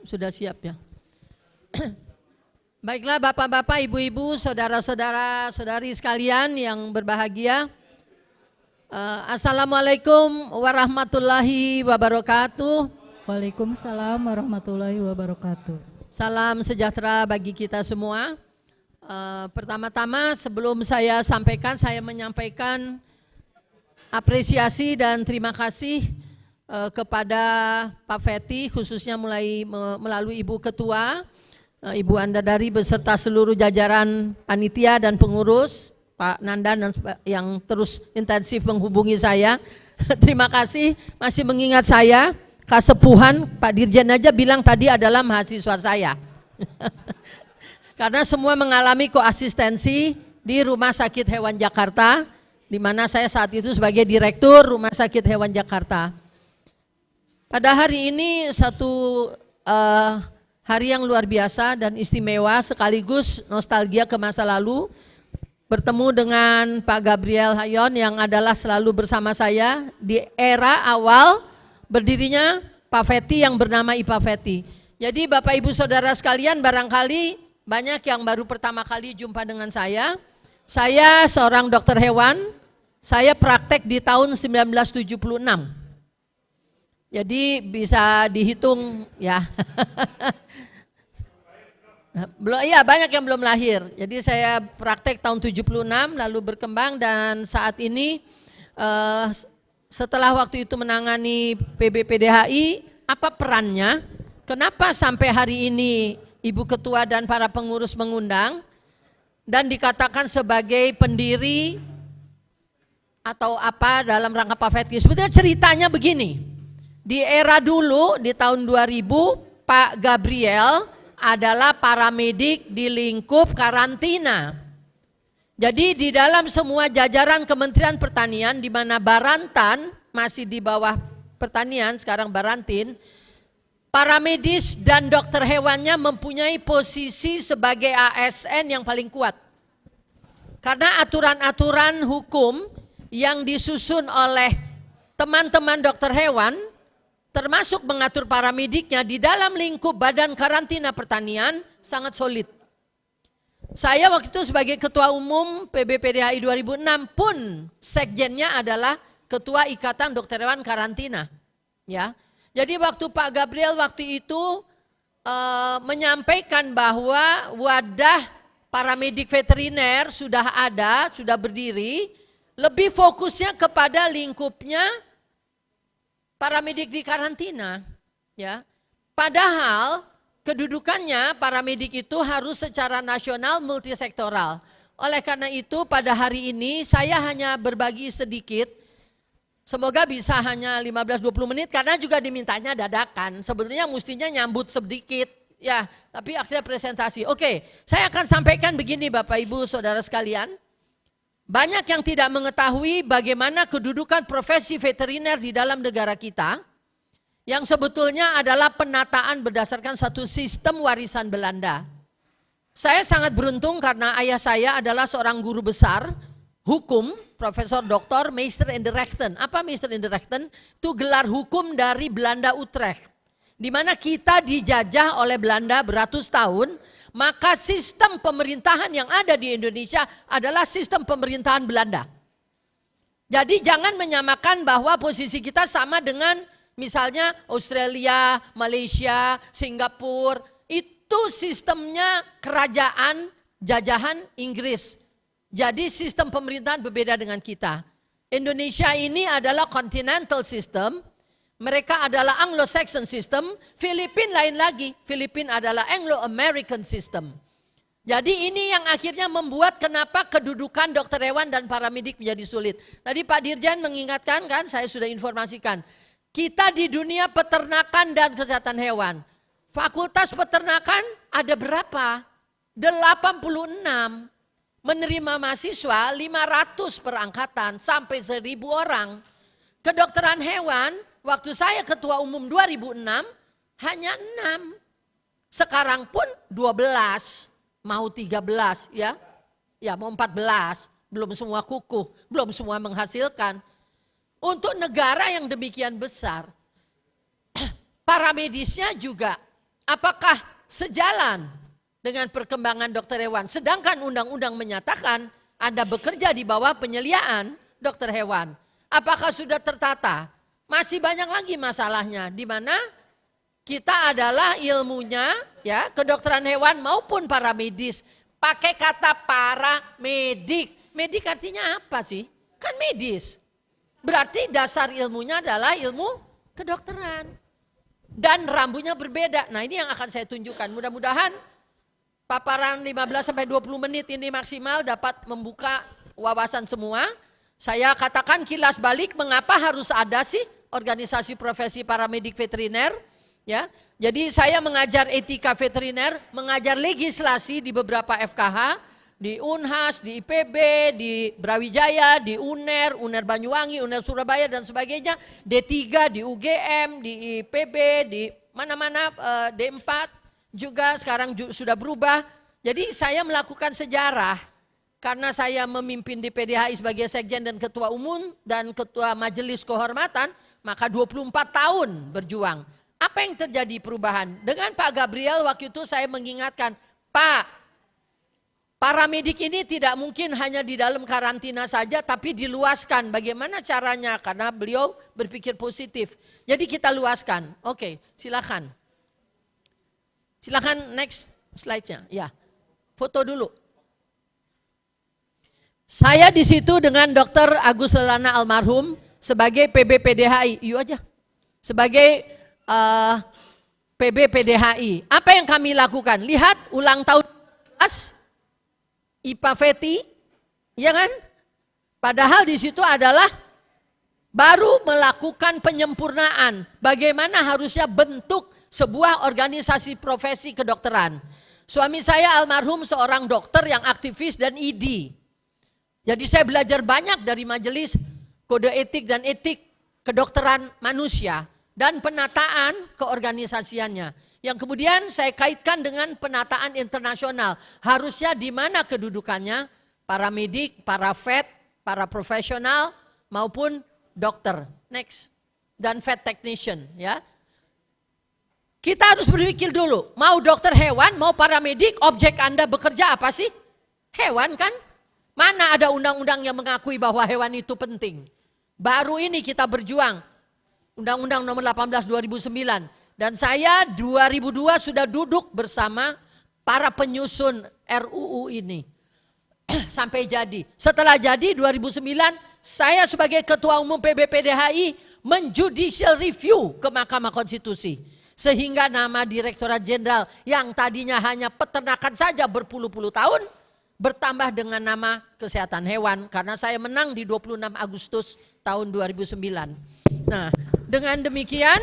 Sudah siap ya. Baiklah Bapak-bapak, Ibu-ibu, saudara-saudara, saudari sekalian yang berbahagia. Assalamualaikum warahmatullahi wabarakatuh. Waalaikumsalam warahmatullahi wabarakatuh. Salam sejahtera bagi kita semua. Pertama-tama sebelum saya menyampaikan apresiasi dan terima kasih kepada Pak Fethi, khususnya melalui Ibu Ketua, Ibu Andadari beserta seluruh jajaran panitia dan pengurus, Pak Nandan yang terus intensif menghubungi saya. Terima kasih masih mengingat saya, Kasepuhan, Pak Dirjen aja bilang tadi adalah mahasiswa saya. Karena semua mengalami koasistensi di Rumah Sakit Hewan Jakarta, di mana saya saat itu sebagai Direktur Rumah Sakit Hewan Jakarta. Pada hari ini satu hari yang luar biasa dan istimewa sekaligus nostalgia ke masa lalu, bertemu dengan Pak Gabriel Hayon yang adalah selalu bersama saya di era awal berdirinya Pak Fethi yang bernama IPA Fethi. Jadi Bapak Ibu Saudara sekalian, barangkali banyak yang baru pertama kali jumpa dengan saya. Saya seorang dokter hewan, saya praktek di tahun 1976. Jadi bisa dihitung ya. Banyak yang belum lahir. Jadi saya praktek tahun 76 lalu berkembang dan saat ini setelah waktu itu menangani PBPDHI, apa perannya? Kenapa sampai hari ini Ibu Ketua dan para pengurus mengundang dan dikatakan sebagai pendiri atau apa dalam rangka Pak Fethi? Sebetulnya ceritanya begini. Di era dulu di tahun 2000 Pak Gabriel adalah paramedik di lingkup karantina. Jadi di dalam semua jajaran Kementerian Pertanian di mana Barantan masih di bawah Pertanian, sekarang Barantin, paramedis dan dokter hewannya mempunyai posisi sebagai ASN yang paling kuat. Karena aturan-aturan hukum yang disusun oleh teman-teman dokter hewan termasuk mengatur paramediknya di dalam lingkup Badan Karantina Pertanian sangat solid. Saya waktu itu sebagai Ketua Umum PBPDHI 2006 pun sekjennya adalah Ketua Ikatan Dokter Hewan Karantina. Ya, jadi waktu Pak Gabriel waktu itu menyampaikan bahwa wadah paramedik veteriner sudah ada, sudah berdiri, lebih fokusnya kepada lingkupnya paramedik di karantina, ya. Padahal kedudukannya paramedik itu harus secara nasional multisektoral. Oleh karena itu pada hari ini saya hanya berbagi sedikit, semoga bisa hanya 15-20 menit karena juga dimintanya dadakan. Sebetulnya mestinya nyambut sedikit, ya. Tapi akhirnya presentasi. Oke, saya akan sampaikan begini Bapak Ibu Saudara sekalian. Banyak yang tidak mengetahui bagaimana kedudukan profesi veteriner di dalam negara kita yang sebetulnya adalah penataan berdasarkan satu sistem warisan Belanda. Saya sangat beruntung karena ayah saya adalah seorang guru besar hukum, Profesor Dr. Meester in de Rechten. Apa Meester in de Rechten? Itu gelar hukum dari Belanda Utrecht. Di mana kita dijajah oleh Belanda beratus tahun. Maka sistem pemerintahan yang ada di Indonesia adalah sistem pemerintahan Belanda. Jadi jangan menyamakan bahwa posisi kita sama dengan misalnya Australia, Malaysia, Singapura. Itu sistemnya kerajaan jajahan Inggris. Jadi sistem pemerintahan berbeda dengan kita. Indonesia ini adalah continental system. Mereka adalah Anglo-Saxon system, Filipina lain lagi, Filipina adalah Anglo-American system. Jadi ini yang akhirnya membuat kenapa kedudukan dokter hewan dan paramedik menjadi sulit. Tadi Pak Dirjen mengingatkan kan, saya sudah informasikan. Kita di dunia peternakan dan kesehatan hewan, fakultas peternakan ada berapa? 86, menerima mahasiswa 500 per angkatan sampai 1.000 orang. Kedokteran hewan, waktu saya Ketua Umum 2006 hanya 6. Sekarang pun 12, mau 13 ya. Ya mau 14, belum semua kukuh, belum semua menghasilkan. Untuk negara yang demikian besar, paramedisnya juga apakah sejalan dengan perkembangan dokter hewan? Sedangkan undang-undang menyatakan Anda bekerja di bawah penyeliaan dokter hewan. Apakah sudah tertata? Masih banyak lagi masalahnya, di mana kita adalah ilmunya ya kedokteran hewan maupun paramedis. Pakai kata paramedik. Medik artinya apa sih? Kan medis. Berarti dasar ilmunya adalah ilmu kedokteran. Dan rambunya berbeda. Nah ini yang akan saya tunjukkan. Mudah-mudahan paparan 15-20 menit ini maksimal dapat membuka wawasan semua. Saya katakan kilas balik mengapa harus ada sih organisasi profesi paramedik veteriner. Ya, jadi saya mengajar etika veteriner, mengajar legislasi di beberapa FKH, di Unhas, di IPB, di Brawijaya, di UNER, UNER Banyuwangi, UNER Surabaya dan sebagainya, D3 di UGM, di IPB, di mana-mana D4 juga sekarang sudah berubah. Jadi saya melakukan sejarah karena saya memimpin di PDHI sebagai sekjen dan ketua umum dan ketua majelis kehormatan, maka 24 tahun berjuang. Apa yang terjadi perubahan? Dengan Pak Gabriel waktu itu saya mengingatkan, Pak, paramedik ini tidak mungkin hanya di dalam karantina saja tapi diluaskan. Bagaimana caranya? Karena beliau berpikir positif. Jadi kita luaskan. Oke, silakan. Silakan next slide-nya. Ya. Foto dulu. Saya di situ dengan Dr. Agus Lelana almarhum sebagai PB PDHI. Yuk aja. Sebagai PB PDHI. Apa yang kami lakukan? Lihat ulang tahun IPA Veti, ya kan? Padahal di situ adalah baru melakukan penyempurnaan bagaimana harusnya bentuk sebuah organisasi profesi kedokteran. Suami saya almarhum seorang dokter yang aktivis dan ID. Jadi saya belajar banyak dari majelis kode etik dan etik kedokteran manusia dan penataan keorganisasiannya. Yang kemudian saya kaitkan dengan penataan internasional. Harusnya di mana kedudukannya? Paramedik, para vet, para profesional maupun dokter. Next. Dan vet technician ya. Kita harus berpikir dulu, mau dokter hewan, mau paramedik, objek Anda bekerja apa sih? Hewan kan? Mana ada undang-undang yang mengakui bahwa hewan itu penting? Baru ini kita berjuang. Undang-Undang nomor 18 2009 dan saya 2002 sudah duduk bersama para penyusun RUU ini sampai jadi. Setelah jadi 2009 saya sebagai ketua umum PBPDHI menjudicial review ke Mahkamah Konstitusi sehingga nama Direktorat Jenderal yang tadinya hanya peternakan saja berpuluh-puluh tahun bertambah dengan nama kesehatan hewan karena saya menang di 26 Agustus tahun 2009. Nah, dengan demikian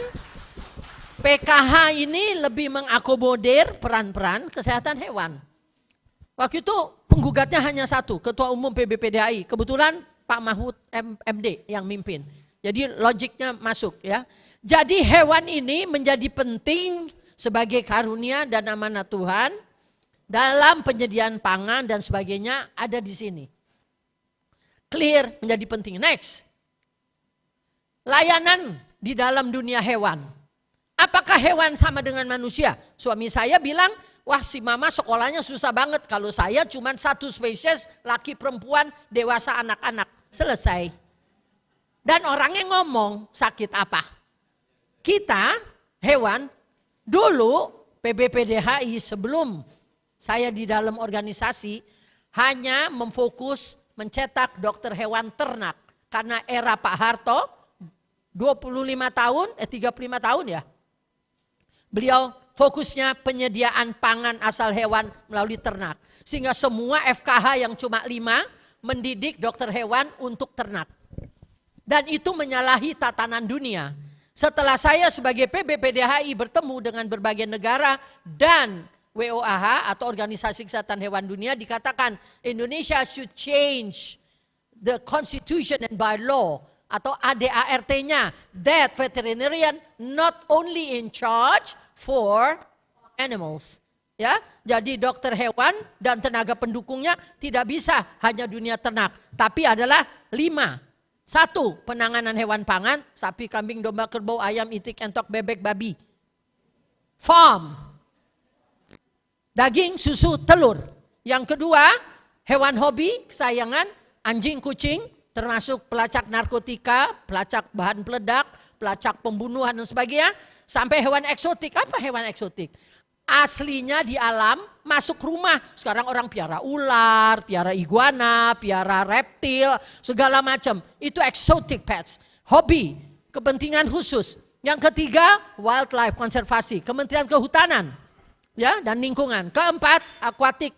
PKH ini lebih mengakomodir peran-peran kesehatan hewan. Waktu itu penggugatnya hanya satu, Ketua Umum PBPDHI. Kebetulan Pak Mahfud MD yang mimpin. Jadi logiknya masuk ya. Jadi hewan ini menjadi penting sebagai karunia dan amanat Tuhan dalam penyediaan pangan dan sebagainya ada di sini. Clear menjadi penting. Next. Layanan di dalam dunia hewan. Apakah hewan sama dengan manusia? Suami saya bilang, wah si mama sekolahnya susah banget. Kalau saya cuma satu spesies, laki perempuan, dewasa anak-anak. Selesai. Dan orangnya ngomong, sakit apa? Kita, hewan, dulu PBPDHI sebelum saya di dalam organisasi, hanya memfokus mencetak dokter hewan ternak. Karena era Pak Harto, 35 tahun, 35 tahun ya. Beliau fokusnya penyediaan pangan asal hewan melalui ternak. Sehingga semua FKH yang cuma 5 mendidik dokter hewan untuk ternak. Dan itu menyalahi tatanan dunia. Setelah saya sebagai PBPDHI bertemu dengan berbagai negara dan WOAH atau Organisasi Kesehatan Hewan Dunia dikatakan Indonesia should change the constitution and bylaw atau ADART-nya, that veterinarian not only in charge for animals. Ya, jadi dokter hewan dan tenaga pendukungnya tidak bisa hanya dunia ternak, tapi adalah 5. 1, penanganan hewan pangan, sapi, kambing, domba, kerbau, ayam, itik, entok, bebek, babi. Farm, Daging, susu, telur. Yang kedua, hewan hobi, kesayangan, anjing, kucing, termasuk pelacak narkotika, pelacak bahan peledak, pelacak pembunuhan dan sebagainya. Sampai hewan eksotik. Apa hewan eksotik? Aslinya di alam, masuk rumah. Sekarang orang piara ular, piara iguana, piara reptil, segala macam. Itu exotic pets. Hobi, kepentingan khusus. Yang ketiga, wildlife konservasi, Kementerian Kehutanan ya dan lingkungan. Keempat, aquatic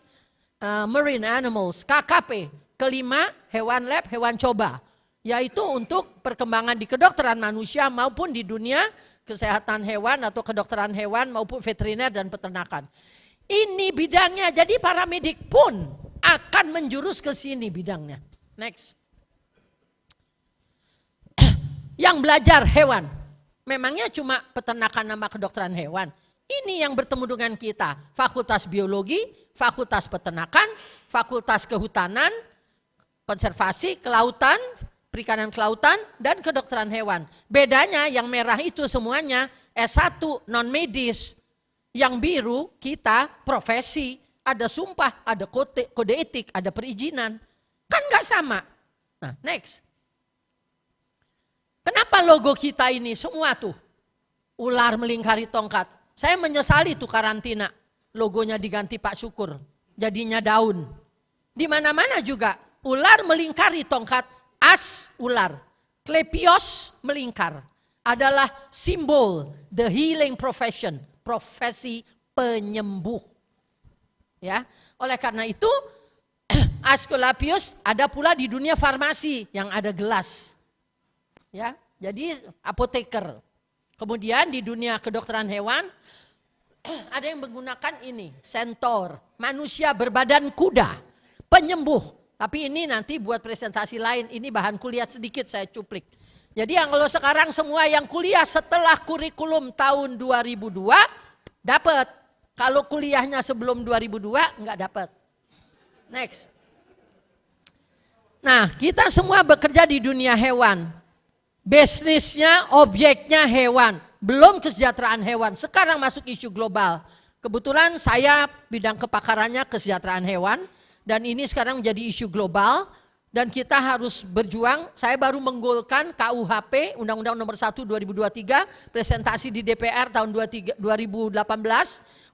marine animals, KKP. Kelima, hewan lab, hewan coba. Yaitu untuk perkembangan di kedokteran manusia maupun di dunia kesehatan hewan atau kedokteran hewan maupun veteriner dan peternakan. Ini bidangnya, jadi paramedik pun akan menjurus ke sini bidangnya. Next. Yang belajar hewan, memangnya cuma peternakan sama kedokteran hewan. Ini yang bertemu dengan kita, fakultas biologi, fakultas peternakan, fakultas kehutanan, konservasi, kelautan, perikanan kelautan, dan kedokteran hewan. Bedanya yang merah itu semuanya S1 non-medis. Yang biru kita profesi, ada sumpah, ada kode etik, ada perizinan. Kan gak sama. Nah next. Kenapa logo kita ini semua tuh ular melingkari tongkat? Saya menyesali tuh karantina. Logonya diganti Pak Syukur. Jadinya daun. Di mana-mana juga ular melingkari tongkat. As ular, klepios melingkar adalah simbol the healing profession, profesi penyembuh. Ya, oleh karena itu Asclepius ada pula di dunia farmasi yang ada gelas. Ya, jadi apoteker. Kemudian di dunia kedokteran hewan ada yang menggunakan ini, centaur, manusia berbadan kuda, penyembuh. Tapi ini nanti buat presentasi lain, ini bahan kuliah sedikit saya cuplik. Jadi yang kalau sekarang semua yang kuliah setelah kurikulum tahun 2002 dapat. Kalau kuliahnya sebelum 2002 enggak dapat. Next. Nah, kita semua bekerja di dunia hewan. Bisnisnya, objeknya hewan. Belum kesejahteraan hewan. Sekarang masuk isu global. Kebetulan saya bidang kepakarannya kesejahteraan hewan. Dan ini sekarang menjadi isu global dan kita harus berjuang. Saya baru menggolkan KUHP Undang-Undang Nomor 1 2023 presentasi di DPR tahun 2018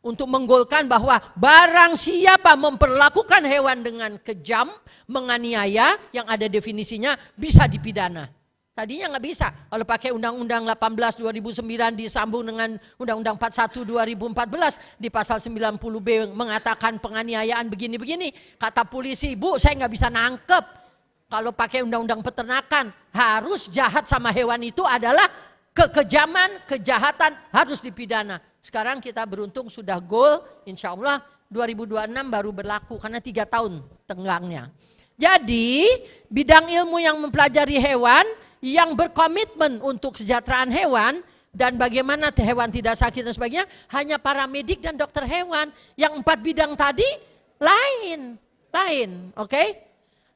untuk menggolkan bahwa barang siapa memperlakukan hewan dengan kejam, menganiaya yang ada definisinya bisa dipidana. Tadinya nggak bisa. Kalau pakai Undang-Undang 18 2009 disambung dengan Undang-Undang 41 2014 di pasal 90B mengatakan penganiayaan begini-begini. Kata polisi, Bu saya nggak bisa nangkep. Kalau pakai Undang-Undang peternakan harus jahat sama hewan itu adalah kekejaman, kejahatan harus dipidana. Sekarang kita beruntung sudah goal, insya Allah 2026 baru berlaku karena 3 tahun tenggangnya. Jadi bidang ilmu yang mempelajari hewan yang berkomitmen untuk kesejahteraan hewan dan bagaimana hewan tidak sakit dan sebagainya hanya paramedik dan dokter hewan. Yang 4 bidang tadi lain, oke?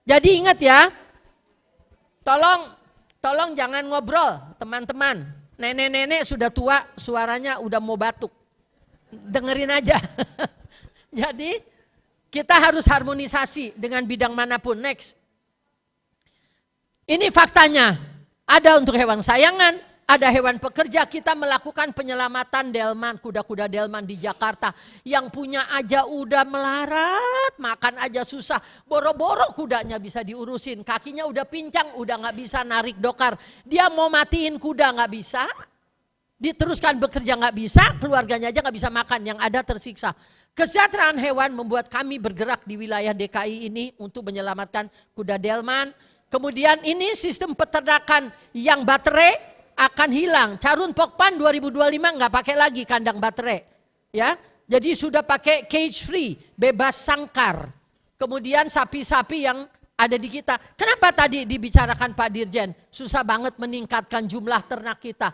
Jadi ingat ya, tolong jangan ngobrol teman-teman. Nenek-nenek sudah tua, suaranya udah mau batuk. Dengerin aja. Jadi kita harus harmonisasi dengan bidang manapun. Next. Ini faktanya. Ada untuk hewan sayangan, ada hewan pekerja. Kita melakukan penyelamatan delman, kuda-kuda delman di Jakarta. Yang punya aja udah melarat, makan aja susah. Boro-boro kudanya bisa diurusin, kakinya udah pincang, udah gak bisa narik dokar. Dia mau matiin kuda gak bisa, diteruskan bekerja gak bisa, keluarganya aja gak bisa makan, yang ada tersiksa. Kesejahteraan hewan membuat kami bergerak di wilayah DKI ini untuk menyelamatkan kuda delman. Kemudian ini sistem peternakan yang baterai akan hilang. Carun Pokpan 2025 nggak pakai lagi kandang baterai, ya. Jadi sudah pakai cage free, bebas sangkar. Kemudian sapi-sapi yang ada di kita. Kenapa tadi dibicarakan Pak Dirjen? Susah banget meningkatkan jumlah ternak kita.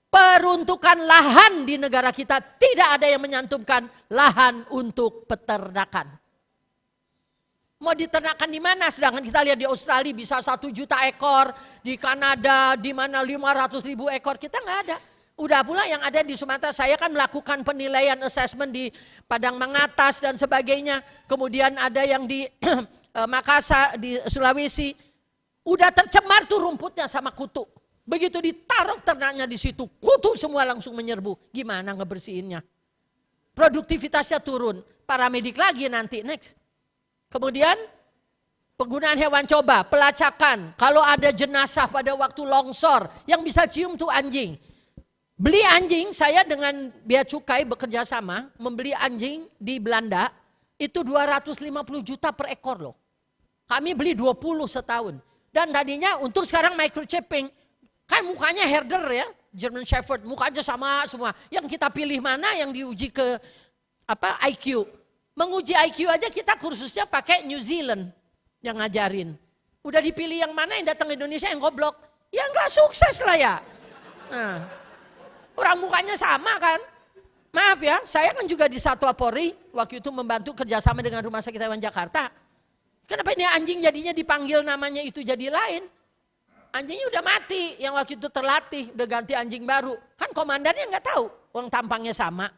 Peruntukan lahan di negara kita tidak ada yang menyantumkan lahan untuk peternakan. Mau diternakan di mana? Sedangkan kita lihat di Australia bisa 1 juta ekor, di Kanada di mana 500.000 ekor, kita nggak ada. Udah pula yang ada di Sumatera, saya kan melakukan penilaian assessment di Padang Mangatas dan sebagainya. Kemudian ada yang di Makassar, di Sulawesi. Udah tercemar tuh rumputnya sama kutu. Begitu ditaruh ternaknya di situ, kutu semua langsung menyerbu. Gimana ngebersihinnya? Produktivitasnya turun. Paramedik lagi nanti, next. Kemudian penggunaan hewan coba, pelacakan. Kalau ada jenazah pada waktu longsor, yang bisa cium tuh anjing. Beli anjing, saya dengan Bea Cukai bekerja sama, membeli anjing di Belanda, itu 250 juta per ekor loh. Kami beli 20 setahun. Dan tadinya untuk sekarang microchipping, kan mukanya herder ya, German Shepherd, mukanya sama semua. Yang kita pilih mana yang diuji ke IQ. Menguji IQ aja kita kursusnya pakai New Zealand yang ngajarin. Udah dipilih yang mana yang datang ke Indonesia yang goblok. Ya nggak sukses lah ya. Nah, orang mukanya sama kan. Maaf ya, saya kan juga di Satwa Polri waktu itu membantu kerjasama dengan Rumah Sakit Hewan Jakarta. Kenapa ini anjing jadinya dipanggil namanya itu jadi lain? Anjingnya udah mati, yang waktu itu terlatih, udah ganti anjing baru. Kan komandannya nggak tahu, orang tampangnya sama.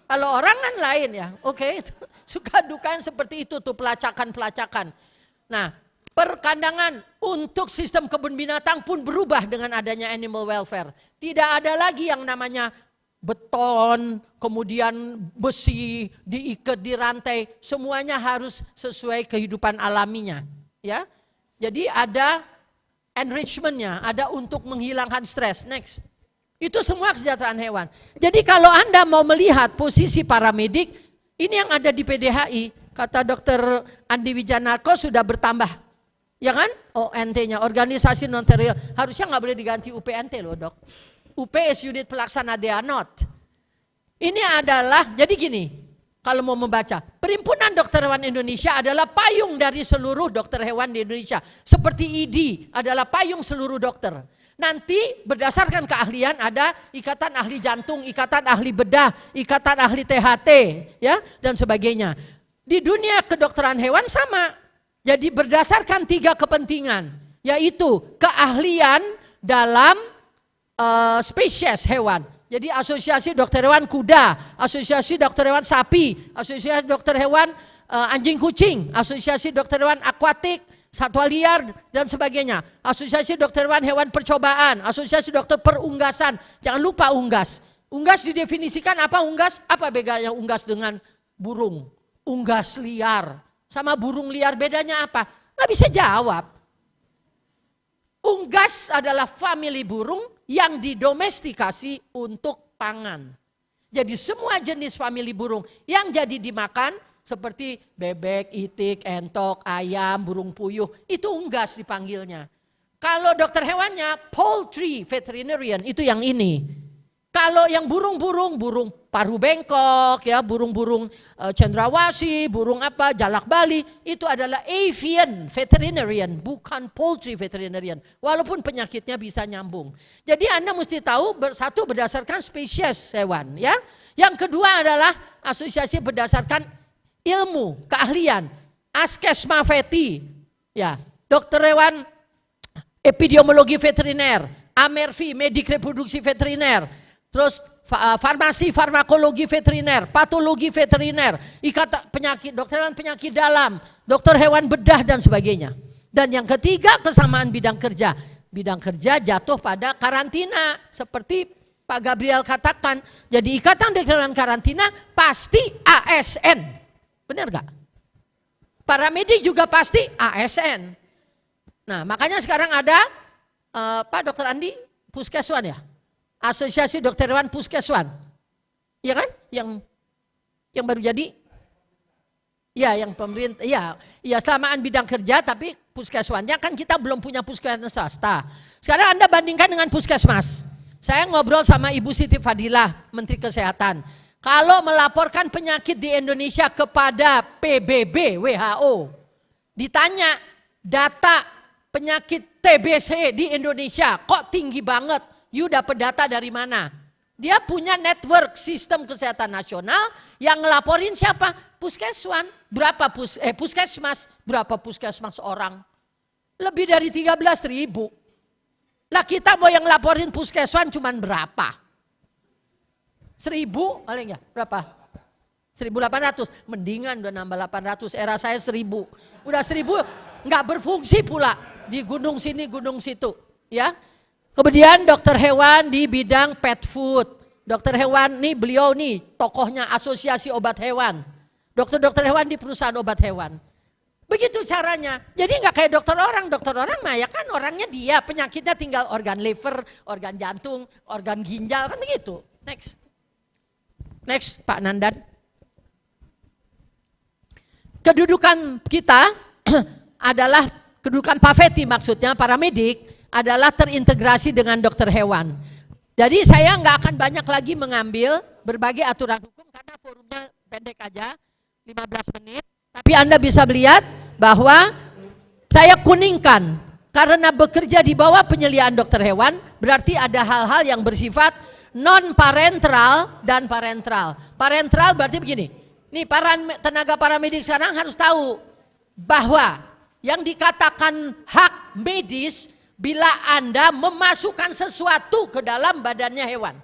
Kalau orang kan lain ya, oke. Suka dukanya seperti itu tuh pelacakan-pelacakan. Nah, perkandangan untuk sistem kebun binatang pun berubah dengan adanya animal welfare. Tidak ada lagi yang namanya beton, kemudian besi, diikat di rantai, semuanya harus sesuai kehidupan alaminya. Ya, jadi ada enrichment-nya, ada untuk menghilangkan stres. Next. Itu semua kesejahteraan hewan. Jadi kalau Anda mau melihat posisi paramedik, ini yang ada di PDHI, kata Dr. Andi Wijanarko sudah bertambah. Ya kan? ONT-nya, organisasi non-teritorial. Harusnya nggak boleh diganti UPNT loh dok. UPS unit pelaksana, they are not. Ini adalah, jadi gini, kalau mau membaca, Perhimpunan Dokter Hewan Indonesia adalah payung dari seluruh dokter hewan di Indonesia. Seperti ID adalah payung seluruh dokter. Nanti berdasarkan keahlian ada ikatan ahli jantung, ikatan ahli bedah, ikatan ahli THT, ya dan sebagainya. Di dunia kedokteran hewan sama. Jadi berdasarkan 3 kepentingan, yaitu keahlian dalam spesies hewan. Jadi asosiasi dokter hewan kuda, asosiasi dokter hewan sapi, asosiasi dokter hewan anjing kucing, asosiasi dokter hewan akuatik, satwa liar dan sebagainya. Asosiasi dokter hewan percobaan, asosiasi dokter perunggasan. Jangan lupa unggas. Unggas didefinisikan apa unggas? Apa bedanya unggas dengan burung? Unggas liar sama burung liar bedanya apa? Nggak bisa jawab. Unggas adalah famili burung yang didomestikasi untuk pangan. Jadi semua jenis famili burung yang jadi dimakan seperti bebek, itik, entok, ayam, burung puyuh, itu unggas dipanggilnya. Kalau dokter hewannya poultry veterinarian, itu yang ini. Kalau yang burung-burung, burung paruh bengkok, ya, burung-burung cendrawasih, burung apa, jalak Bali, itu adalah avian veterinarian, bukan poultry veterinarian. Walaupun penyakitnya bisa nyambung. Jadi Anda mesti tahu satu berdasarkan spesies hewan, ya. Yang kedua adalah asosiasi berdasarkan ilmu, keahlian. Askesma Veti, ya, dokter hewan epidemiologi veteriner, Amervi, medik reproduksi veteriner, terus farmasi farmakologi veteriner, patologi veteriner, ikatan penyakit, dokter hewan penyakit dalam, dokter hewan bedah dan sebagainya. Dan yang ketiga kesamaan bidang kerja. Bidang kerja jatuh pada karantina seperti Pak Gabriel katakan. Jadi ikatan dokter hewan karantina pasti ASN. Benar gak? Paramedik juga pasti ASN. Nah makanya sekarang ada Pak Dokter Andi Puskeswan ya, Asosiasi Dokter Hewan Puskeswan, ya kan? Yang baru jadi, ya yang pemerintah, ya selamaan bidang kerja tapi puskeswannya kan kita belum punya puskesmas swasta. Sekarang Anda bandingkan dengan puskesmas. Saya ngobrol sama Ibu Siti Fadilah, Menteri Kesehatan. Kalau melaporkan penyakit di Indonesia kepada PBB, WHO, ditanya data penyakit TBC di Indonesia kok tinggi banget, you dapat data dari mana? Dia punya network sistem kesehatan nasional yang ngelaporin siapa? Puskeswan. Berapa puskesmas? Berapa puskesmas orang? Lebih dari 13.000. Lah kita mau yang ngelaporin puskeswan cuman berapa? 1000 paling ya, berapa? 1.800, mendingan udah nambah 800, era saya 1000. Udah 1000 nggak berfungsi pula di gunung sini, gunung situ. Ya. Kemudian dokter hewan di bidang pet food. Dokter hewan nih, beliau nih tokohnya asosiasi obat hewan. Dokter-dokter hewan di perusahaan obat hewan. Begitu caranya. Jadi nggak kayak dokter orang mah ya kan orangnya dia, penyakitnya tinggal organ liver, organ jantung, organ ginjal, kan begitu. Next Pak Nandan. Kedudukan kita adalah kedudukan Paveti, maksudnya paramedik adalah terintegrasi dengan dokter hewan. Jadi saya nggak akan banyak lagi mengambil berbagai aturan hukum karena forumnya pendek aja, 15 menit. Tapi Anda bisa melihat bahwa saya kuningkan karena bekerja di bawah penyeliaan dokter hewan berarti ada hal-hal yang bersifat non-parenteral dan parenteral. Parenteral berarti begini. Nih tenaga paramedik sekarang harus tahu bahwa yang dikatakan hak medis bila Anda memasukkan sesuatu ke dalam badannya hewan.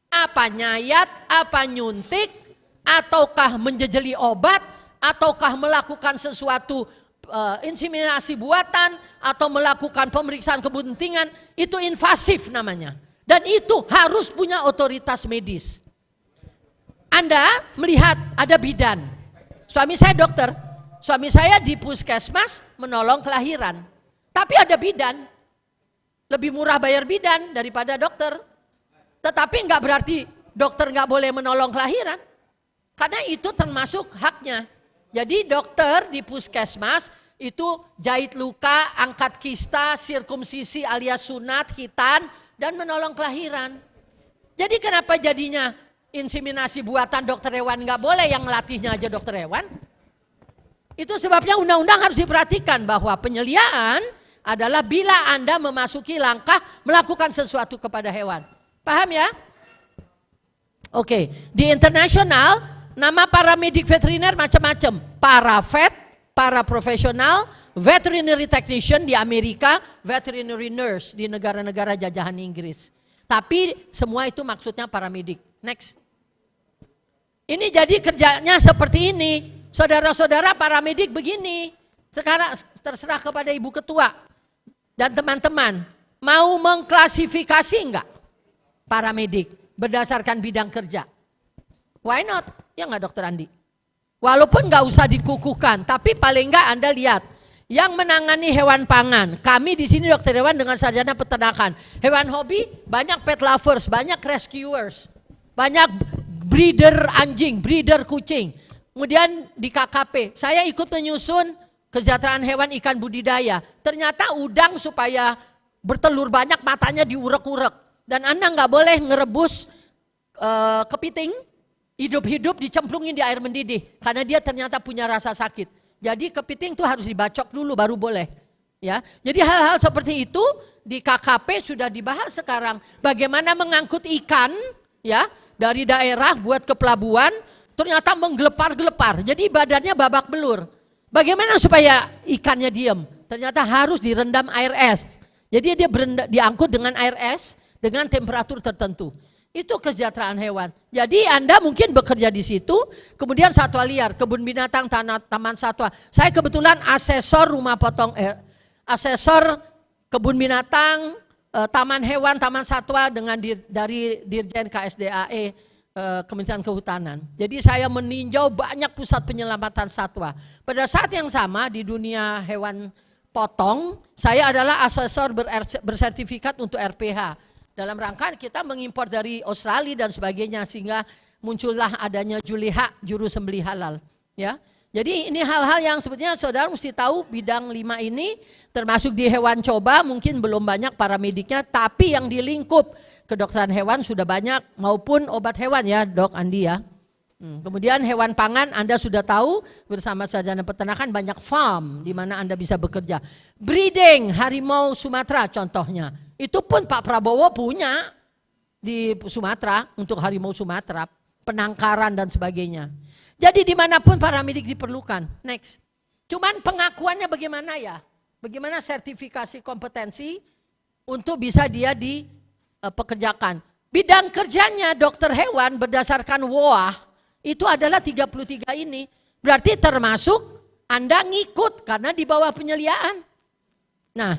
Apa nyayat, apa nyuntik, ataukah menjejeli obat, ataukah melakukan sesuatu inseminasi buatan, atau melakukan pemeriksaan kepentingan, itu invasif namanya. Dan itu harus punya otoritas medis. Anda melihat ada bidan, suami saya dokter, suami saya di puskesmas menolong kelahiran. Tapi ada bidan, lebih murah bayar bidan daripada dokter. Tetapi nggak berarti dokter nggak boleh menolong kelahiran. Karena itu termasuk haknya. Jadi dokter di puskesmas itu jahit luka, angkat kista, sirkumsisi alias sunat, khitan, dan menolong kelahiran. Jadi kenapa jadinya inseminasi buatan dokter hewan nggak boleh, yang ngelatihnya aja dokter hewan? Itu sebabnya undang-undang harus diperhatikan bahwa penyeliaan adalah bila Anda memasuki langkah melakukan sesuatu kepada hewan. Paham ya? Oke, di internasional nama paramedik veteriner macam-macam. Paravet, para profesional, veterinary technician di Amerika, veterinary nurse di negara-negara jajahan Inggris. Tapi semua itu maksudnya paramedik. Next. Ini jadi kerjanya seperti ini. Saudara-saudara paramedik begini. Sekarang terserah kepada Ibu Ketua dan teman-teman. Mau mengklasifikasi enggak paramedik berdasarkan bidang kerja? Why not? Ya enggak Dokter Andi? Walaupun enggak usah dikukuhkan, tapi paling enggak Anda lihat. Yang menangani hewan pangan, kami di sini dokter hewan dengan sarjana peternakan. Hewan hobi, banyak pet lovers, banyak rescuers, banyak breeder anjing, breeder kucing. Kemudian di KKP, saya ikut menyusun kesejahteraan hewan ikan budidaya. Ternyata udang supaya bertelur banyak matanya diurek-urek. Dan Anda nggak boleh ngerebus kepiting, hidup-hidup dicemplungin di air mendidih. Karena dia ternyata punya rasa sakit. Jadi kepiting itu harus dibacok dulu baru boleh. Ya, jadi hal-hal seperti itu di KKP sudah dibahas sekarang. Bagaimana mengangkut ikan ya dari daerah buat ke pelabuhan, ternyata menggelepar-gelepar. Jadi badannya babak belur. Bagaimana supaya ikannya diem? Ternyata harus direndam air es. Jadi dia diangkut dengan air es dengan temperatur tertentu. Itu kesejahteraan hewan. Jadi Anda mungkin bekerja di situ, kemudian satwa liar, kebun binatang, taman satwa. Saya kebetulan asesor rumah potong, asesor kebun binatang, taman hewan, taman satwa dengan dari Dirjen KSDAE, Kementerian Kehutanan. Jadi saya meninjau banyak pusat penyelamatan satwa. Pada saat yang sama di dunia hewan potong, saya adalah asesor bersertifikat untuk RPH. Dalam rangka kita mengimpor dari Australia dan sebagainya sehingga muncullah adanya Juliha, juru sembelih halal. Ya, jadi ini hal-hal yang sebetulnya saudara mesti tahu bidang 5 ini termasuk di hewan coba mungkin belum banyak paramediknya, tapi yang di lingkup kedokteran hewan sudah banyak maupun obat hewan ya Dok Andi ya. Kemudian hewan pangan Anda sudah tahu bersama sarjana peternakan banyak farm di mana Anda bisa bekerja. Breeding harimau Sumatera contohnya. Itu pun Pak Prabowo punya di Sumatera untuk harimau Sumatera, penangkaran dan sebagainya. Jadi dimanapun paramedik diperlukan. Next. Cuman pengakuannya bagaimana ya? Bagaimana sertifikasi kompetensi untuk bisa dia dipekerjakan. Bidang kerjanya dokter hewan berdasarkan WOA itu adalah 33 ini. Berarti termasuk Anda ngikut karena di bawah penyeliaan. Nah,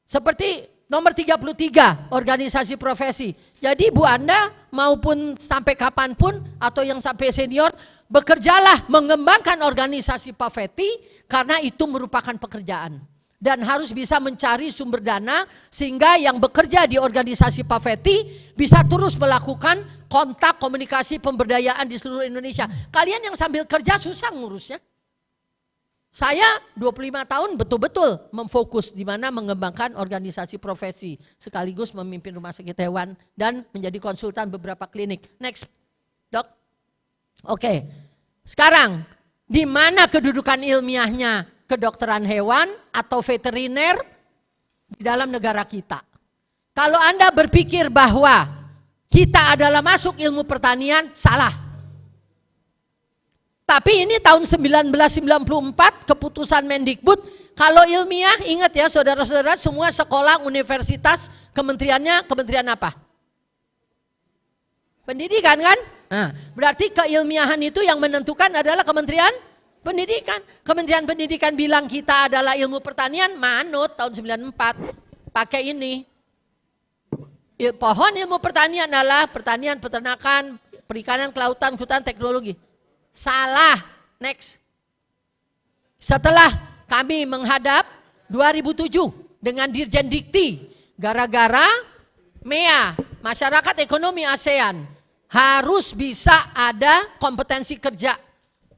seperti nomor 33 organisasi profesi. Jadi Bu Anda maupun sampai kapanpun atau yang sampai senior, bekerjalah mengembangkan organisasi PAVETI karena itu merupakan pekerjaan. Dan harus bisa mencari sumber dana sehingga yang bekerja di organisasi PAVETI bisa terus melakukan kontak, komunikasi, pemberdayaan di seluruh Indonesia. Kalian yang sambil kerja susah ngurusnya. Saya 25 tahun betul-betul memfokus di mana mengembangkan organisasi profesi sekaligus memimpin rumah sakit hewan dan menjadi konsultan beberapa klinik. Next, Dok. Oke. Sekarang di mana kedudukan ilmiahnya kedokteran hewan atau veteriner di dalam negara kita? Kalau Anda berpikir bahwa kita adalah masuk ilmu pertanian, salah. Tapi ini tahun 1994 keputusan Mendikbud, kalau ilmiah ingat ya saudara-saudara, semua sekolah, universitas, kementeriannya kementerian apa? Pendidikan kan? Nah, berarti keilmiahan itu yang menentukan adalah Kementerian Pendidikan. Kementerian Pendidikan bilang kita adalah ilmu pertanian, manut tahun 94 pakai ini. Pohon ilmu pertanian adalah pertanian, peternakan, perikanan, kelautan, kehutanan, teknologi. Salah. Next. Setelah kami menghadap 2007 dengan Dirjen Dikti, gara-gara MEA, Masyarakat Ekonomi ASEAN, harus bisa ada kompetensi kerja.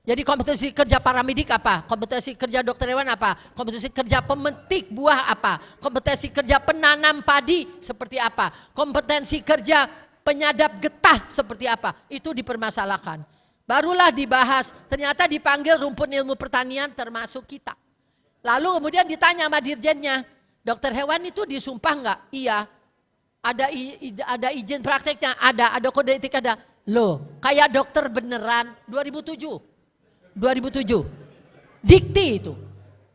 Jadi kompetensi kerja paramedik apa? Kompetensi kerja dokter hewan apa? Kompetensi kerja pemetik buah apa? Kompetensi kerja penanam padi seperti apa? Kompetensi kerja penyadap getah seperti apa? Itu dipermasalahkan. Barulah dibahas, ternyata dipanggil rumpun ilmu pertanian termasuk kita. Lalu kemudian ditanya sama dirjennya, dokter hewan itu disumpah enggak? Iya. Ada izin prakteknya? Ada kode etik ada. Loh, kayak dokter beneran 2007. Dikti itu.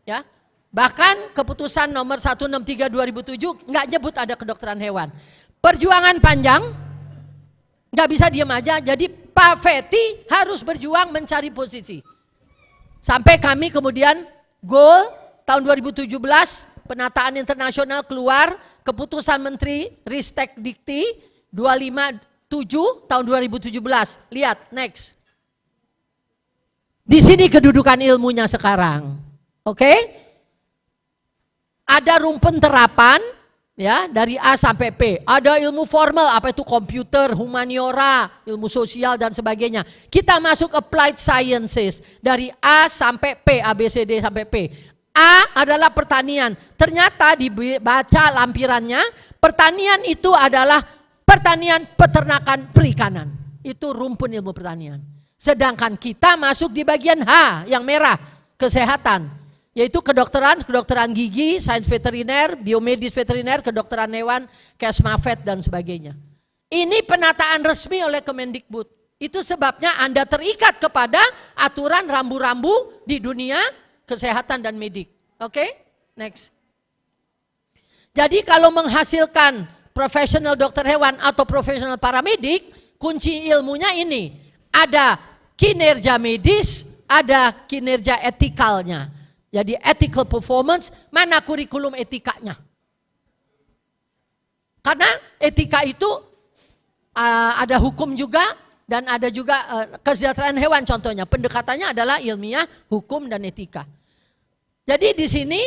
Ya. Bahkan keputusan nomor 163 2007 enggak nyebut ada kedokteran hewan. Perjuangan panjang, enggak bisa diam aja. Jadi PAVETI harus berjuang mencari posisi. Sampai kami kemudian goal tahun 2017 penataan internasional keluar keputusan Menteri Ristek Dikti 257 tahun 2017. Lihat next. Di sini kedudukan ilmunya sekarang. Oke? Ada rumpun terapan ya dari A sampai P. Ada ilmu formal apa itu komputer, humaniora, ilmu sosial dan sebagainya. Kita masuk applied sciences dari A sampai P, A B C D sampai P. A adalah pertanian. Ternyata dibaca lampirannya, pertanian itu adalah pertanian, peternakan, perikanan. Itu rumpun ilmu pertanian. Sedangkan kita masuk di bagian H yang merah, kesehatan. Yaitu kedokteran gigi, sains veteriner, biomedis veteriner, kedokteran hewan, kesmafet dan sebagainya. Ini penataan resmi oleh Kemendikbud. Itu sebabnya Anda terikat kepada aturan rambu-rambu di dunia kesehatan dan medik. Oke? Next. Jadi kalau menghasilkan profesional dokter hewan atau profesional paramedik, kunci ilmunya ini. Ada kinerja medis, ada kinerja etikalnya. Jadi ethical performance, mana kurikulum etikanya. Karena etika itu ada hukum juga dan ada juga kesejahteraan hewan contohnya. Pendekatannya adalah ilmiah, hukum dan etika. Jadi di sini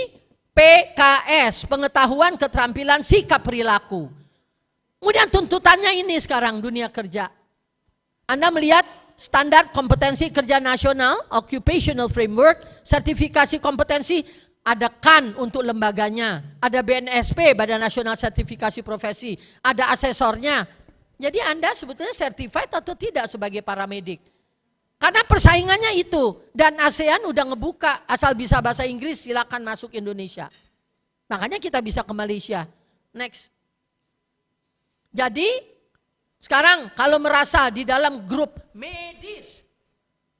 PKS, pengetahuan, keterampilan, sikap perilaku. Kemudian tuntutannya ini sekarang dunia kerja. Anda melihat standar kompetensi kerja nasional, occupational framework, sertifikasi kompetensi, ada KAN untuk lembaganya, ada BNSP, Badan Nasional Sertifikasi Profesi, ada asesornya. Jadi Anda sebetulnya certified atau tidak sebagai paramedik. Karena persaingannya itu, dan ASEAN udah ngebuka, asal bisa bahasa Inggris silakan masuk Indonesia. Makanya kita bisa ke Malaysia. Next. Jadi sekarang kalau merasa di dalam grup medis,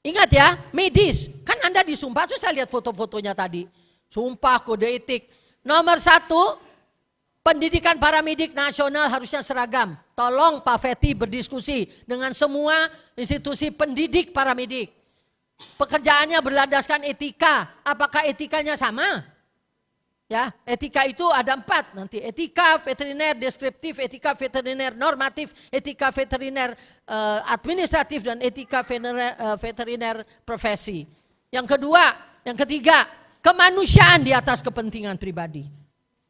ingat ya medis, kan Anda disumpah tuh saya lihat foto-fotonya tadi. Sumpah kode etik. Nomor 1, pendidikan paramedik nasional harusnya seragam. Tolong Pak Fethi berdiskusi dengan semua institusi pendidik paramedik. Pekerjaannya berlandaskan etika. Apakah etikanya sama? Ya, etika itu ada 4 nanti. Etika veteriner deskriptif, etika veteriner normatif, etika veteriner administratif, dan etika veteriner profesi. Yang ketiga, kemanusiaan di atas kepentingan pribadi.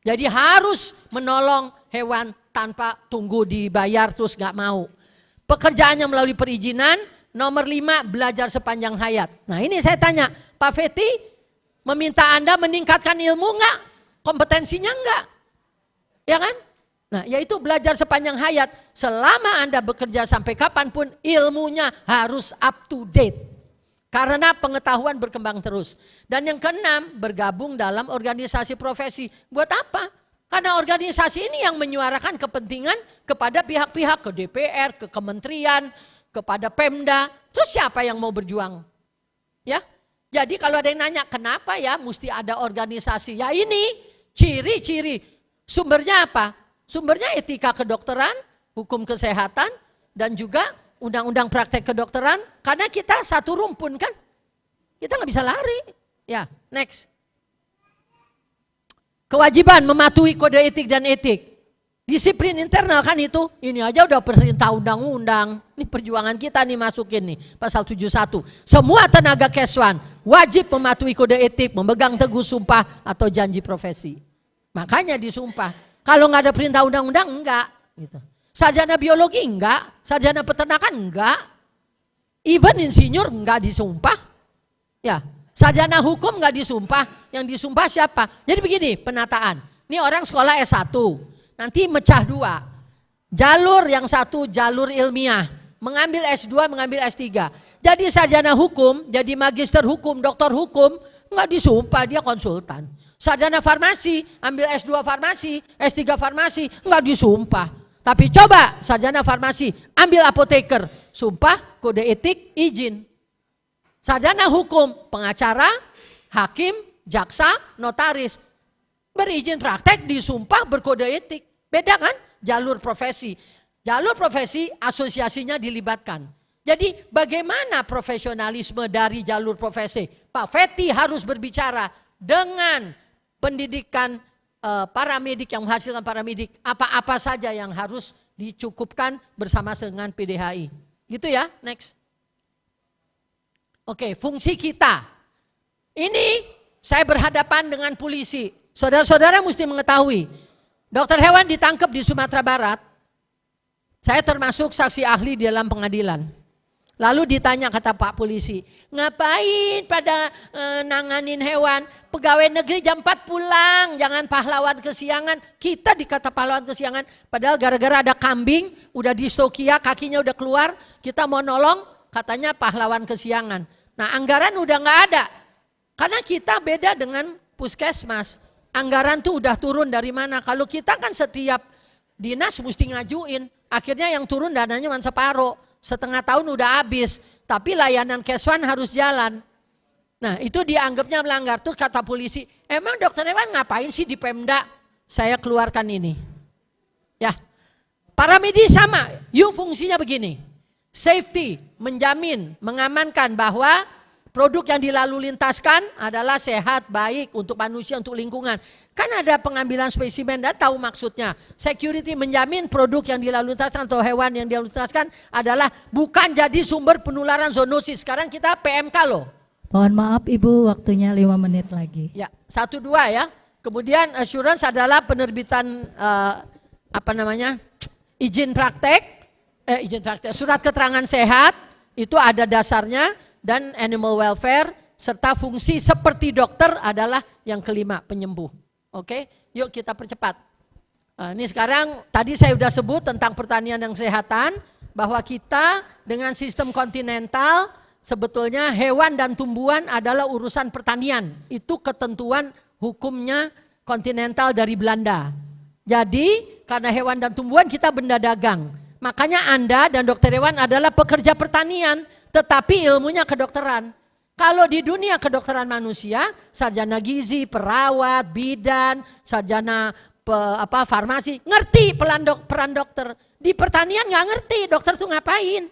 Jadi harus menolong hewan tanpa tunggu dibayar terus gak mau. Pekerjaannya melalui perizinan. Nomor 5, belajar sepanjang hayat. Nah ini saya tanya, Pak Fethi meminta Anda meningkatkan ilmu enggak? Kompetensinya enggak? Ya kan? Nah yaitu belajar sepanjang hayat. Selama Anda bekerja sampai kapanpun ilmunya harus up to date. Karena pengetahuan berkembang terus. Dan yang keenam, bergabung dalam organisasi profesi. Buat apa? Karena organisasi ini yang menyuarakan kepentingan kepada pihak-pihak, ke DPR, ke kementerian, kepada Pemda, terus siapa yang mau berjuang? Ya, jadi kalau ada yang nanya kenapa ya mesti ada organisasi? Ya ini ciri-ciri. Sumbernya apa? Sumbernya etika kedokteran, hukum kesehatan, dan juga undang-undang praktek kedokteran. Karena kita satu rumpun kan, kita nggak bisa lari. Ya, next. Kewajiban mematuhi kode etik dan etik. Disiplin internal kan itu, ini aja udah perintah undang-undang. Ini perjuangan kita nih masukin nih, pasal 71. Semua tenaga Keswan wajib mematuhi kode etik, memegang teguh sumpah atau janji profesi. Makanya disumpah. Kalau nggak ada perintah undang-undang enggak. Gitu. Sarjana biologi enggak, sarjana peternakan enggak. Even insinyur enggak disumpah. Ya, sarjana hukum enggak disumpah, yang disumpah siapa? Jadi begini penataan. Ini orang sekolah S1. Nanti mecah 2, jalur yang satu jalur ilmiah, mengambil S2, mengambil S3. Jadi sarjana hukum, jadi magister hukum, doktor hukum, nggak disumpah dia konsultan. Sarjana farmasi, ambil S2 farmasi, S3 farmasi, nggak disumpah. Tapi coba sarjana farmasi, ambil apoteker, sumpah, kode etik, izin. Sarjana hukum, pengacara, hakim, jaksa, notaris, berizin praktek, disumpah, berkode etik. Beda kan? Jalur profesi. Jalur profesi asosiasinya dilibatkan. Jadi bagaimana profesionalisme dari jalur profesi? Pak Fethi harus berbicara dengan pendidikan paramedik yang menghasilkan paramedik. Apa-apa saja yang harus dicukupkan bersama dengan PDHI. Gitu ya, next. Oke, fungsi kita. Ini saya berhadapan dengan polisi. Saudara-saudara mesti mengetahui. Dokter hewan ditangkap di Sumatera Barat, saya termasuk saksi ahli di dalam pengadilan. Lalu ditanya kata Pak polisi, ngapain pada nanganin hewan, pegawai negeri jam 4 pulang, jangan pahlawan kesiangan. Kita dikata pahlawan kesiangan, padahal gara-gara ada kambing, udah distokia, kakinya udah keluar, kita mau nolong, katanya pahlawan kesiangan. Nah anggaran udah gak ada, karena kita beda dengan puskesmas. Anggaran tuh udah turun dari mana? Kalau kita kan setiap dinas mesti ngajuin. Akhirnya yang turun dananya cuma separuh. Setengah tahun udah habis. Tapi layanan Keswan harus jalan. Nah itu dianggapnya melanggar. Tuh kata polisi, emang dokter hewan ngapain sih di Pemda? Saya keluarkan ini. Ya, paramedis sama. Yuk fungsinya begini. Safety, menjamin, mengamankan bahwa produk yang dilalu lintaskan adalah sehat, baik untuk manusia, untuk lingkungan. Kan ada pengambilan spesimen, dan tahu maksudnya. Security menjamin produk yang dilalu lintaskan atau hewan yang dilalu lintaskan adalah bukan jadi sumber penularan zoonosis. Sekarang kita PMK loh. Mohon maaf Ibu, waktunya 5 menit lagi. Ya, 1, 2 ya. Kemudian assurance adalah penerbitan izin praktek, surat keterangan sehat, itu ada dasarnya. Dan animal welfare serta fungsi seperti dokter adalah yang kelima, penyembuh. Oke, yuk kita percepat. Ini sekarang tadi saya sudah sebut tentang pertanian dan kesehatan, bahwa kita dengan sistem kontinental sebetulnya hewan dan tumbuhan adalah urusan pertanian. Itu ketentuan hukumnya kontinental dari Belanda. Jadi karena hewan dan tumbuhan kita benda dagang. Makanya Anda dan dokter hewan adalah pekerja pertanian. Tetapi ilmunya kedokteran. Kalau di dunia kedokteran manusia, sarjana gizi, perawat, bidan, sarjana farmasi, ngerti peran dokter. Di pertanian nggak ngerti dokter tuh ngapain.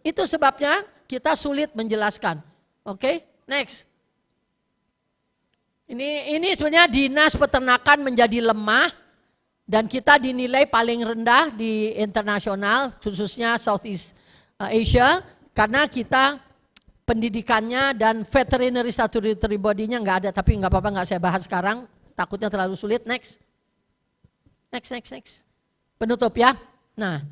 Itu sebabnya kita sulit menjelaskan. Oke, next. Ini sebenarnya dinas peternakan menjadi lemah dan kita dinilai paling rendah di internasional, khususnya Southeast Asia, karena kita pendidikannya dan veterinary statutory body-nya nggak ada, tapi nggak apa-apa, nggak saya bahas sekarang, takutnya terlalu sulit. Next. Penutup ya. Nah,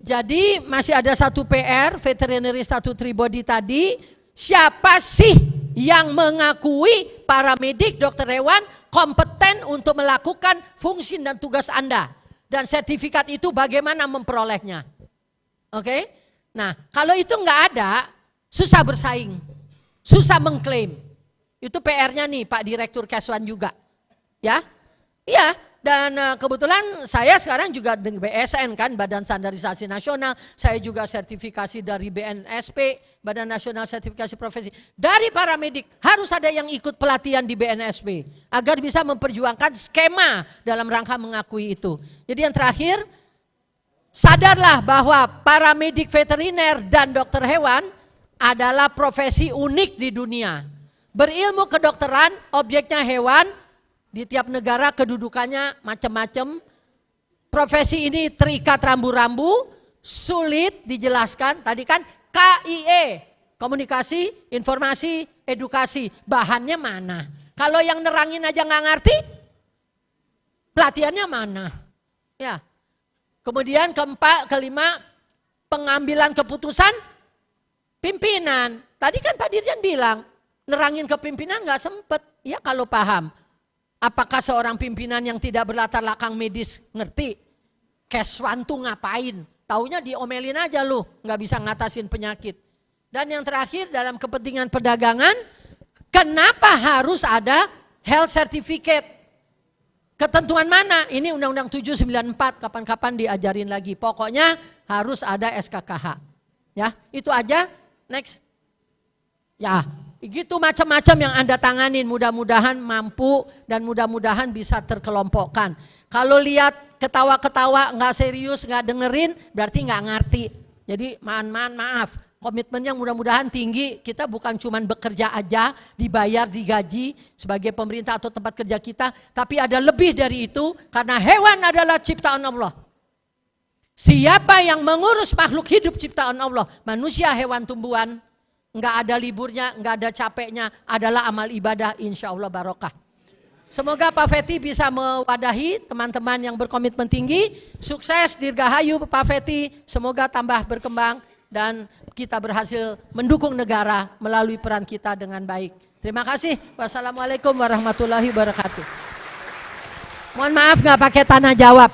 jadi masih ada satu PR, veterinary statutory body tadi, siapa sih yang mengakui paramedik dokter hewan kompeten untuk melakukan fungsi dan tugas Anda. Dan sertifikat itu bagaimana memperolehnya. Oke? Nah, kalau itu nggak ada, susah bersaing, susah mengklaim. Itu PR-nya nih Pak Direktur Keswan juga. Ya, iya. Dan kebetulan saya sekarang juga dengan BSN kan, Badan Standarisasi Nasional, saya juga sertifikasi dari BNSP, Badan Nasional Sertifikasi Profesi. Dari paramedik harus ada yang ikut pelatihan di BNSP agar bisa memperjuangkan skema dalam rangka mengakui itu. Jadi yang terakhir, sadarlah bahwa paramedik veteriner dan dokter hewan adalah profesi unik di dunia. Berilmu kedokteran, objeknya hewan. Di tiap negara kedudukannya macam-macam. Profesi ini terikat rambu-rambu, sulit dijelaskan. Tadi kan KIE, komunikasi, informasi, edukasi. Bahannya mana? Kalau yang nerangin aja nggak ngerti, pelatihannya mana? Ya. Kemudian kelima, pengambilan keputusan pimpinan. Tadi kan Pak Dirjen bilang, nerangin ke pimpinan nggak sempet. Ya kalau paham. Apakah seorang pimpinan yang tidak berlatar belakang medis ngerti Keswan tuh ngapain? Taunya diomelin aja lu, nggak bisa ngatasin penyakit. Dan yang terakhir dalam kepentingan perdagangan, kenapa harus ada health certificate? Ketentuan mana? Ini Undang-Undang 794, kapan-kapan diajarin lagi. Pokoknya harus ada SKKH. Ya, itu aja. Next. Ya. Gitu macam-macam yang Anda tanganin, mudah-mudahan mampu dan mudah-mudahan bisa terkelompokkan. Kalau lihat ketawa-ketawa nggak serius, nggak dengerin, berarti nggak ngerti. Jadi maaf, komitmennya mudah-mudahan tinggi. Kita bukan cuma bekerja aja, dibayar, digaji sebagai pemerintah atau tempat kerja kita, tapi ada lebih dari itu karena hewan adalah ciptaan Allah. Siapa yang mengurus makhluk hidup ciptaan Allah, manusia, hewan, tumbuhan, nggak ada liburnya, nggak ada capeknya, adalah amal ibadah, insya Allah barokah. Semoga Pak Feti bisa mewadahi teman-teman yang berkomitmen tinggi. Sukses, dirgahayu Pak Feti, semoga tambah berkembang dan kita berhasil mendukung negara melalui peran kita dengan baik. Terima kasih. Wassalamualaikum warahmatullahi wabarakatuh. Mohon maaf nggak pakai tanya jawab.